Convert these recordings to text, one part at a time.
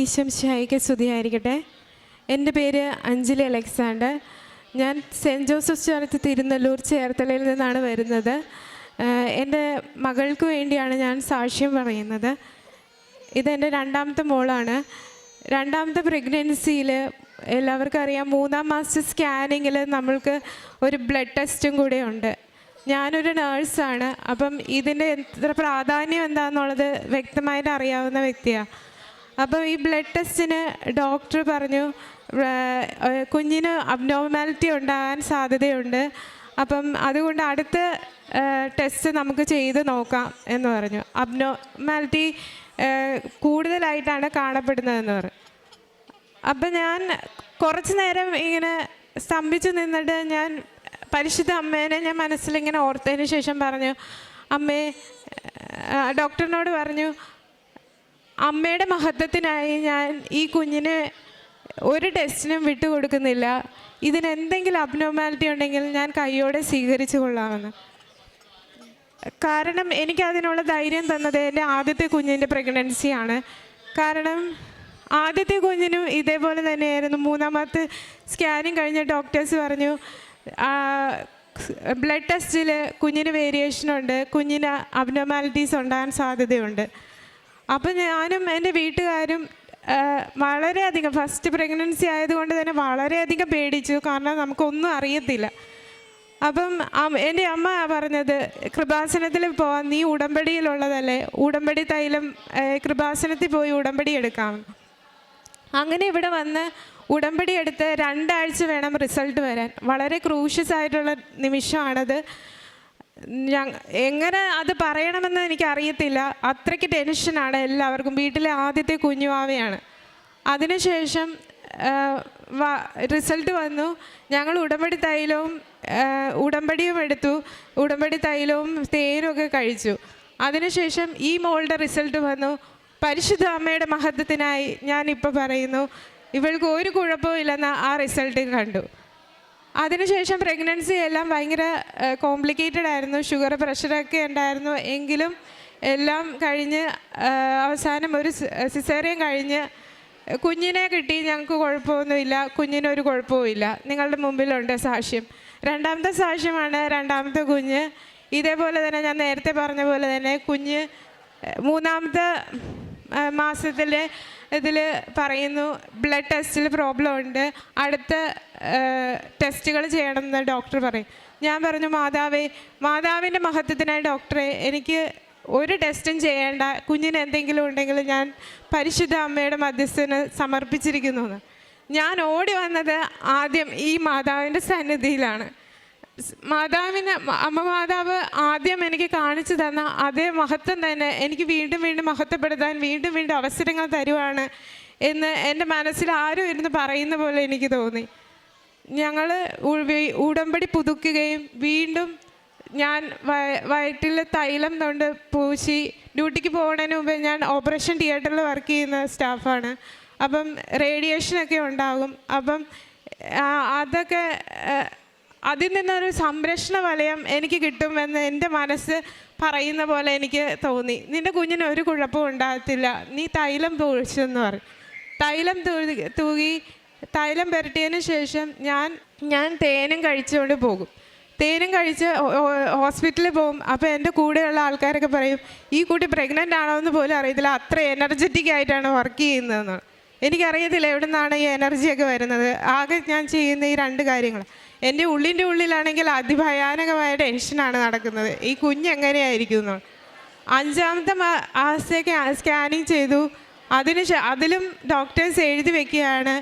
ഈശംശിഹായിക്ക് സ്തുതിയായിരിക്കട്ടെ. എൻ്റെ പേര് അഞ്ജലി അലക്സാണ്ടർ. ഞാൻ സെൻറ്റ് ജോസഫ് ചർച്ച് തിരുനെല്ലൂർ ചേർത്തലയിൽ നിന്നാണ് വരുന്നത്. എൻ്റെ മകൾക്ക് വേണ്ടിയാണ് ഞാൻ സാക്ഷ്യം പറയുന്നത്. ഇതെൻ്റെ രണ്ടാമത്തെ മോളാണ്. രണ്ടാമത്തെ പ്രഗ്നൻസിയിൽ എല്ലാവർക്കും അറിയാം, 3-ാം മാസത്തെ സ്കാനിങ്ങിൽ നമ്മൾക്ക് ഒരു ബ്ലഡ് ടെസ്റ്റും കൂടെ ഉണ്ട്. ഞാനൊരു നേഴ്സാണ്. അപ്പം ഇതിൻ്റെ എത്ര പ്രാധാന്യം എന്താണെന്നുള്ളത് വ്യക്തമായിട്ട് അറിയാവുന്ന വ്യക്തിയാണ്. അപ്പോൾ ഈ ബ്ലഡ് ടെസ്റ്റിന് ഡോക്ടർ പറഞ്ഞു കുഞ്ഞിന് അബ്നോർമാലിറ്റി ഉണ്ടാകാൻ സാധ്യതയുണ്ട്. അപ്പം അതുകൊണ്ട് അടുത്ത ടെസ്റ്റ് നമുക്ക് ചെയ്ത് നോക്കാം എന്ന് പറഞ്ഞു. അബ്നോർമാലിറ്റി കൂടുതലായിട്ടാണ് കാണപ്പെടുന്നതെന്ന് പറഞ്ഞു. അപ്പം ഞാൻ കുറച്ച് നേരം ഇങ്ങനെ സ്തംഭിച്ചു നിന്നിട്ട് ഞാൻ പരിശുദ്ധ അമ്മേനെ ഞാൻ മനസ്സിലിങ്ങനെ ഓർത്തതിന് ശേഷം പറഞ്ഞു, അമ്മേ, ഡോക്ടറിനോട് പറഞ്ഞു, അമ്മയുടെ മഹത്വത്തിനായി ഞാൻ ഈ കുഞ്ഞിന് ഒരു ടെസ്റ്റിനും വിട്ടുകൊടുക്കുന്നില്ല. ഇതിനെന്തെങ്കിലും അബ്നോർമാലിറ്റി ഉണ്ടെങ്കിൽ ഞാൻ കൈയോടെ സ്വീകരിച്ചു കൊള്ളാമെന്ന്. കാരണം എനിക്കതിനുള്ള ധൈര്യം തന്നത് എൻ്റെ ആദ്യത്തെ കുഞ്ഞിൻ്റെ പ്രഗ്നൻസിയാണ്. കാരണം ആദ്യത്തെ കുഞ്ഞിനും ഇതേപോലെ തന്നെയായിരുന്നു. 3-ാമത്തെ സ്കാനിങ് കഴിഞ്ഞ ഡോക്ടേഴ്സ് പറഞ്ഞു ബ്ലഡ് ടെസ്റ്റിൽ കുഞ്ഞിന് വേരിയേഷനുണ്ട്, കുഞ്ഞിന് അബ്നോർമാലിറ്റീസ് ഉണ്ടാകാൻ സാധ്യതയുണ്ട്. അപ്പം ഞാനും എൻ്റെ വീട്ടുകാരും വളരെയധികം ഫസ്റ്റ് പ്രഗ്നൻസി ആയതുകൊണ്ട് തന്നെ വളരെയധികം പേടിച്ചു. കാരണം നമുക്കൊന്നും അറിയത്തില്ല. അപ്പം എൻ്റെ അമ്മ പറഞ്ഞത്, കൃപാസനത്തിൽ പോവാൻ, നീ ഉടമ്പടിയിലുള്ളതല്ലേ, ഉടമ്പടി തൈലം കൃപാസനത്തിൽ പോയി ഉടമ്പടി എടുക്കാം. അങ്ങനെ ഇവിടെ വന്ന് ഉടമ്പടി എടുത്ത് 2 ആഴ്ച വേണം റിസൾട്ട് വരാൻ. വളരെ ക്രൂഷ്യസ് ആയിട്ടുള്ള നിമിഷമാണത്. എങ്ങനെ അത് പറയണമെന്ന് എനിക്കറിയത്തില്ല. അത്രയ്ക്ക് ടെൻഷനാണ് എല്ലാവർക്കും. വീട്ടിലെ ആദ്യത്തെ കുഞ്ഞുവാവയാണ്. അതിനുശേഷം റിസൾട്ട് വന്നു. ഞങ്ങൾ ഉടമ്പടി തൈലവും ഉടമ്പടിയും എടുത്തു. ഉടമ്പടി തൈലവും തേനും ഒക്കെ കഴിച്ചു. അതിനുശേഷം ഈ മോളുടെ റിസൾട്ട് വന്നു. പരിശുദ്ധ അമ്മയുടെ മഹത്വത്തിനായി ഞാനിപ്പോൾ പറയുന്നു, ഇവൾക്ക് ഒരു കുഴപ്പവും ഇല്ലെന്ന് ആ റിസൾട്ട് കണ്ടു. അതിനുശേഷം പ്രഗ്നൻസി എല്ലാം ഭയങ്കര കോംപ്ലിക്കേറ്റഡ് ആയിരുന്നു. ഷുഗർ, പ്രഷറൊക്കെ ഉണ്ടായിരുന്നു. എങ്കിലും എല്ലാം കഴിഞ്ഞ് അവസാനം ഒരു സിസേറിയൻ കഴിഞ്ഞ് കുഞ്ഞിനെ കിട്ടി. ഞങ്ങൾക്ക് കുഴപ്പമൊന്നുമില്ല, കുഞ്ഞിനൊരു കുഴപ്പവുമില്ല. നിങ്ങളുടെ മുമ്പിലുണ്ട് സാക്ഷ്യം. രണ്ടാമത്തെ സാക്ഷ്യമാണ് രണ്ടാമത്തെ കുഞ്ഞ്. ഇതേപോലെ തന്നെ ഞാൻ നേരത്തെ പറഞ്ഞ പോലെ തന്നെ കുഞ്ഞ് 3-ാമത്തെ മാസത്തിൽ ഇതിൽ പറയുന്നു ബ്ലഡ് ടെസ്റ്റിൽ പ്രോബ്ലം ഉണ്ട്, അടുത്ത ടെസ്റ്റുകൾ ചെയ്യണമെന്ന് ഡോക്ടർ പറയും. ഞാൻ പറഞ്ഞു, മാതാവിൻ്റെ മഹത്വത്തിനായി ഡോക്ടറെ, എനിക്ക് ഒരു ടെസ്റ്റും ചെയ്യേണ്ട, കുഞ്ഞിന് എന്തെങ്കിലും ഉണ്ടെങ്കിൽ ഞാൻ പരിശുദ്ധ അമ്മയുടെ മധ്യസ്ഥന് സമർപ്പിച്ചിരിക്കുന്നു. ഞാൻ ഓടി വന്നത് ആദ്യം ഈ മാതാവിൻ്റെ സന്നിധിയിലാണ്. മാതാവ് ആദ്യം എനിക്ക് കാണിച്ചു തന്ന അതേ മഹത്വം തന്നെ എനിക്ക് വീണ്ടും വീണ്ടും മഹത്വപ്പെടുത്താൻ വീണ്ടും വീണ്ടും അവസരങ്ങൾ തരുവാണ് എന്ന് എൻ്റെ മനസ്സിൽ ആരും ഇരുന്ന് പറയുന്ന പോലെ എനിക്ക് തോന്നി. ഞങ്ങൾ ഉടമ്പടി പുതുക്കുകയും വീണ്ടും ഞാൻ വയറ്റിൽ തൈലം കൊണ്ട് പൂശി ഡ്യൂട്ടിക്ക് പോകുന്നതിന് മുമ്പ് ഞാൻ ഓപ്പറേഷൻ തിയേറ്ററിൽ വർക്ക് ചെയ്യുന്ന സ്റ്റാഫാണ്. അപ്പം റേഡിയേഷനൊക്കെ ഉണ്ടാകും. അപ്പം അതൊക്കെ അതിൽ നിന്നൊരു സംരക്ഷണ വലയം എനിക്ക് കിട്ടുമെന്ന് എൻ്റെ മനസ്സ് പറയുന്ന പോലെ എനിക്ക് തോന്നി. നിൻ്റെ കുഞ്ഞിന് ഒരു കുഴപ്പവും ഉണ്ടാകത്തില്ല, നീ തൈലം പൂശെന്ന് പറയും. തൈലം തൂകി തൈലം പുരട്ടിയതിന് ശേഷം ഞാൻ തേനും കഴിച്ചുകൊണ്ട് പോകും. തേനും കഴിച്ച് ഹോസ്പിറ്റലിൽ പോകും. അപ്പോൾ എൻ്റെ കൂടെയുള്ള ആൾക്കാരൊക്കെ പറയും, ഈ കുട്ടി പ്രഗ്നൻ്റ് ആണോ എന്ന് പോലും അറിയത്തില്ല, അത്ര എനർജറ്റിക് ആയിട്ടാണ് വർക്ക് ചെയ്യുന്നതെന്ന്. എനിക്കറിയത്തില്ല എവിടെ നിന്നാണ് ഈ എനർജിയൊക്കെ വരുന്നത്. ആകെ ഞാൻ ചെയ്യുന്ന ഈ 2 കാര്യങ്ങൾ. എൻ്റെ ഉള്ളിൻ്റെ ഉള്ളിലാണെങ്കിൽ അതിഭയാനകമായ ടെൻഷനാണ് നടക്കുന്നത്, ഈ കുഞ്ഞെങ്ങനെയായിരിക്കും എന്ന്. 5-ാമത്തെ മാസത്തേക്ക് സ്കാനിങ് ചെയ്തു. അതിലും ഡോക്ടേഴ്സ് എഴുതി വയ്ക്കുകയാണ്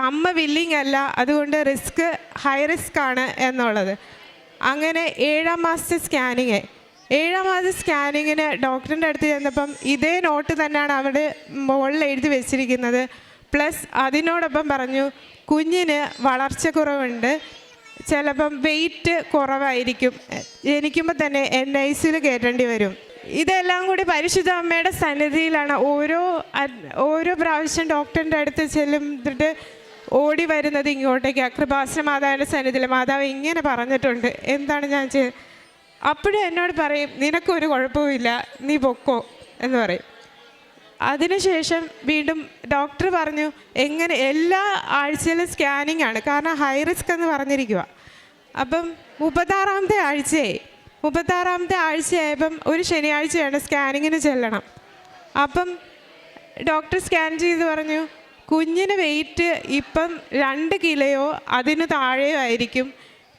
അമ്മ വില്ലിങ് അല്ല, അതുകൊണ്ട് ഹൈ റിസ്ക് ആണ് എന്നുള്ളത്. അങ്ങനെ 7-ാം മാസത്തെ സ്കാനിങ്. 7-ാം മാസത്തെ സ്കാനിങ്ങിന് ഡോക്ടറിൻ്റെ അടുത്ത് ചെന്നപ്പം ഇതേ നോട്ട് തന്നെയാണ് അവിടെ മുകളിൽ എഴുതി വെച്ചിരിക്കുന്നത്. പ്ലസ് അതിനോടൊപ്പം പറഞ്ഞു, കുഞ്ഞിന് വളർച്ചക്കുറവുണ്ട്, ചിലപ്പം വെയിറ്റ് കുറവായിരിക്കും, ജനിക്കുമ്പോൾ തന്നെ NICU കയറ്റേണ്ടി വരും. ഇതെല്ലാം കൂടി പരിശുദ്ധ അമ്മയുടെ സന്നിധിയിലാണ്. ഓരോ പ്രാവശ്യം ഡോക്ടറിൻ്റെ അടുത്ത് ചെല്ലുന്നിട്ട് ഓടി വരുന്നത് ഇങ്ങോട്ടേക്കാണ്, കൃപാസന മാതാവിൻ്റെ സന്നിധിയിൽ. മാതാവ് ഇങ്ങനെ പറഞ്ഞിട്ടുണ്ട്, എന്താണ് ഞാൻ അപ്പോഴും എന്നോട് പറയും, നിനക്കൊരു കുഴപ്പമില്ല, നീ പൊക്കോ എന്ന് പറയും. അതിനുശേഷം വീണ്ടും ഡോക്ടർ പറഞ്ഞു എങ്ങനെ എല്ലാ ആഴ്ചയിലും സ്കാനിങ് ആണ്, കാരണം ഹൈ റിസ്ക് എന്ന് പറഞ്ഞിരിക്കുക. അപ്പം 36-ാമത്തെ ആഴ്ചയായപ്പം ഒരു ശനിയാഴ്ചയാണ് സ്കാനിങ്ങിന് ചെല്ലണം. അപ്പം ഡോക്ടർ സ്കാൻ ചെയ്ത് പറഞ്ഞു കുഞ്ഞിന് വെയിറ്റ് ഇപ്പം 2 കിലോയോ അതിന് താഴെയോ ആയിരിക്കും.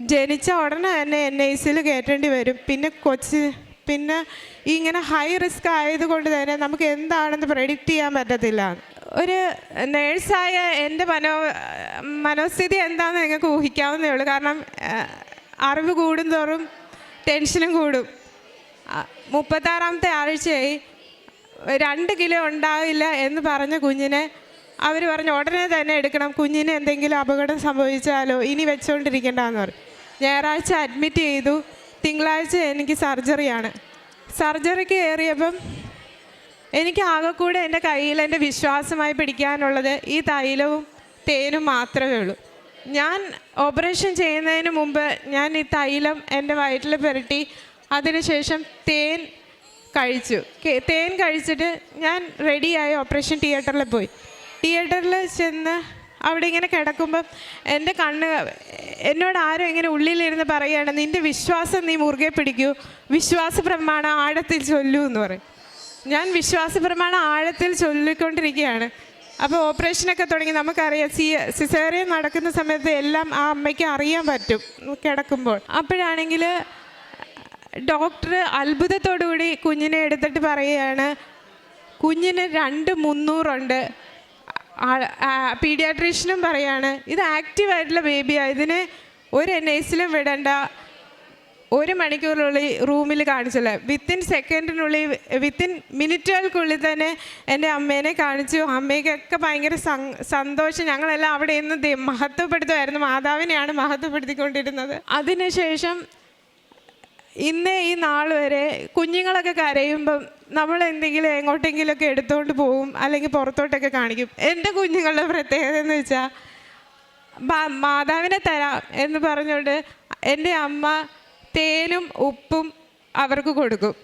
ജനിച്ച ഉടനെ തന്നെ NICU കയറ്റേണ്ടി വരും. പിന്നെ ഇങ്ങനെ ഹൈ റിസ്ക് ആയതുകൊണ്ട് തന്നെ നമുക്ക് എന്താണെന്ന് പ്രെഡിക്റ്റ് ചെയ്യാൻ പറ്റത്തില്ല. ഒരു നേഴ്സായ എൻ്റെ മനോസ്ഥിതി എന്താണെന്ന് നിങ്ങൾക്ക് ഊഹിക്കാവുന്നേ ഉള്ളൂ. കാരണം അറിവ് കൂടുന്തോറും ടെൻഷനും കൂടും. 36-ാമത്തെ ആഴ്ചയായി 2 കിലോ ഉണ്ടാവില്ല എന്ന് പറഞ്ഞ കുഞ്ഞിനെ അവർ പറഞ്ഞു ഉടനെ തന്നെ എടുക്കണം, കുഞ്ഞിന് എന്തെങ്കിലും അപകടം സംഭവിച്ചാലോ ഇനി വെച്ചുകൊണ്ടിരിക്കേണ്ടെന്ന് പറഞ്ഞു. ഞായറാഴ്ച അഡ്മിറ്റ് ചെയ്തു. തിങ്കളാഴ്ച എനിക്ക് സർജറിയാണ്. സർജറിക്ക് കയറിയപ്പം എനിക്ക് ആകെക്കൂടെ എൻ്റെ കയ്യിൽ എൻ്റെ വിശ്വാസമായി പിടിക്കാനുള്ളത് ഈ തൈലവും തേനും മാത്രമേ ഉള്ളൂ. ഞാൻ ഓപ്പറേഷൻ ചെയ്യുന്നതിന് മുമ്പ് ഞാൻ ഈ തൈലം എൻ്റെ വയറ്റിൽ പുരട്ടി അതിനുശേഷം തേൻ കഴിച്ചിട്ട് ഞാൻ റെഡിയായി ഓപ്പറേഷൻ തിയേറ്ററിൽ പോയി. തിയേറ്ററിൽ ചെന്ന് അവിടെ ഇങ്ങനെ കിടക്കുമ്പം എൻ്റെ എന്നോട് ആരും ഇങ്ങനെ ഉള്ളിലിരുന്ന് പറയുകയാണ് നിൻ്റെ വിശ്വാസം നീ മുറുകെ പിടിക്കൂ, വിശ്വാസ പ്രമാണം ആഴത്തിൽ ചൊല്ലൂ എന്ന് പറയും. ഞാൻ വിശ്വാസ പ്രമാണം ആഴത്തിൽ ചൊല്ലിക്കൊണ്ടിരിക്കുകയാണ്. അപ്പോൾ ഓപ്പറേഷനൊക്കെ തുടങ്ങി. നമുക്കറിയാം സിസേറിയൻ നടക്കുന്ന സമയത്ത് എല്ലാം ആ അമ്മയ്ക്ക് അറിയാൻ പറ്റും കിടക്കുമ്പോൾ. അപ്പോഴാണെങ്കിൽ ഡോക്ടർ അത്ഭുതത്തോടു കൂടി കുഞ്ഞിനെ എടുത്തിട്ട് പറയുകയാണ് കുഞ്ഞിന് 2,300 പീഡിയാട്രീഷ്യനും പറയാണ് ഇത് ആക്റ്റീവായിട്ടുള്ള ബേബിയാണ്, ഇതിനെ ഒരു NICU വിടണ്ട, 1 മണിക്കൂറിനുള്ളിൽ റൂമിൽ കാണിച്ചില്ല. വിത്തിൻ മിനിറ്റുകൾക്കുള്ളിൽ തന്നെ എൻ്റെ അമ്മേനെ കാണിച്ചു. അമ്മയ്ക്കൊക്കെ ഭയങ്കര സന്തോഷം. ഞങ്ങളെല്ലാം അവിടെ നിന്ന് മഹത്വപ്പെടുത്തുമായിരുന്നു, മാതാവിനെയാണ് മഹത്വപ്പെടുത്തിക്കൊണ്ടിരുന്നത്. അതിനുശേഷം ഇന്ന് ഈ നാൾ വരെ കുഞ്ഞുങ്ങളൊക്കെ കരയുമ്പം നമ്മൾ എന്തെങ്കിലും എങ്ങോട്ടെങ്കിലുമൊക്കെ എടുത്തുകൊണ്ട് പോകും, അല്ലെങ്കിൽ പുറത്തോട്ടൊക്കെ കാണിക്കും. എൻ്റെ കുഞ്ഞുങ്ങളുടെ പ്രത്യേകത എന്ന് വെച്ചാൽ മാതാവിനെ തരാം എന്ന് പറഞ്ഞുകൊണ്ട് എൻ്റെ അമ്മ തേനും ഉപ്പും അവർക്ക് കൊടുക്കും.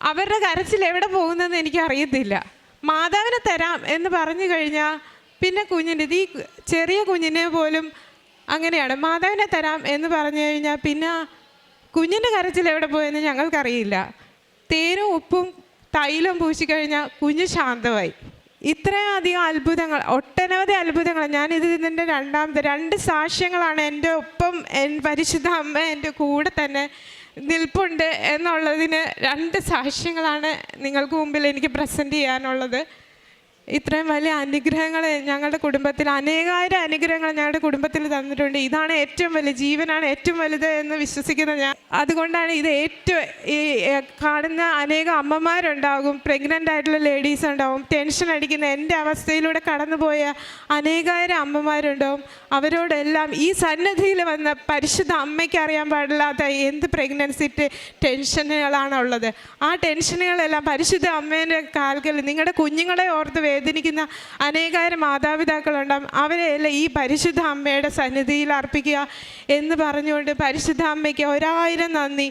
അവരുടെ കരച്ചിൽ എവിടെ പോകുന്നതെന്ന് എനിക്കറിയത്തില്ല. മാതാവിനെ തരാം എന്ന് പറഞ്ഞു കഴിഞ്ഞാൽ പിന്നെ ഈ ചെറിയ കുഞ്ഞിനെ പോലും അങ്ങനെയാണ്. മാതാവിനെ തരാം എന്ന് പറഞ്ഞു കഴിഞ്ഞാൽ പിന്നെ കുഞ്ഞിൻ്റെ കരച്ചിൽ എവിടെ പോയെന്ന് ഞങ്ങൾക്കറിയില്ല. തേനും ഉപ്പും തൈലം പൂശിക്കഴിഞ്ഞാൽ കുഞ്ഞ് ശാന്തമായി. ഇത്രയും അധികം അത്ഭുതങ്ങൾ, ഒട്ടനവധി അത്ഭുതങ്ങൾ. ഇതിൻ്റെ 2 സാക്ഷ്യങ്ങളാണ്. എൻ്റെ ഒപ്പം പരിശുദ്ധ അമ്മ എൻ്റെ കൂടെ തന്നെ നിൽപ്പുണ്ട് എന്നുള്ളതിന് 2 സാക്ഷ്യങ്ങളാണ് നിങ്ങൾക്ക് മുമ്പിൽ എനിക്ക് പ്രസൻറ്റ് ചെയ്യാനുള്ളത്. ഇത്രയും വലിയ അനുഗ്രഹങ്ങൾ ഞങ്ങളുടെ കുടുംബത്തിൽ, അനേകായിരം അനുഗ്രഹങ്ങൾ ഞങ്ങളുടെ കുടുംബത്തിൽ തന്നിട്ടുണ്ട്. ഇതാണ് ഏറ്റവും വലിയ, ജീവനാണ് ഏറ്റവും വലുത് എന്ന് വിശ്വസിക്കുന്ന ഞാൻ. അതുകൊണ്ടാണ് ഇത് ഈ കാണുന്ന അനേകം അമ്മമാരുണ്ടാകും, പ്രഗ്നൻ്റ് ആയിട്ടുള്ള ലേഡീസ് ഉണ്ടാവും, ടെൻഷൻ അടിക്കുന്ന എൻ്റെ അവസ്ഥയിലൂടെ കടന്നുപോയ അനേകായിരം അമ്മമാരുണ്ടാവും. അവരോടെല്ലാം ഈ സന്നിധിയിൽ വന്ന പരിശുദ്ധ അമ്മയ്ക്ക് അറിയാൻ പാടില്ലാത്ത എന്ത് പ്രഗ്നൻസി ടെൻഷനുകളാണുള്ളത്. ആ ടെൻഷനുകളെല്ലാം പരിശുദ്ധ അമ്മേൻ്റെ കാൽക്കൽ നിങ്ങളുടെ കുഞ്ഞുങ്ങളെ ഓർത്ത് വേദനിക്കുന്ന അനേകായിരം മാതാപിതാക്കളുണ്ടാകും. അവരെല്ലാം ഈ പരിശുദ്ധ അമ്മയുടെ സന്നിധിയിൽ അർപ്പിക്കുക എന്ന് പറഞ്ഞുകൊണ്ട് പരിശുദ്ധ അമ്മയ്ക്ക് 1000 നന്ദി.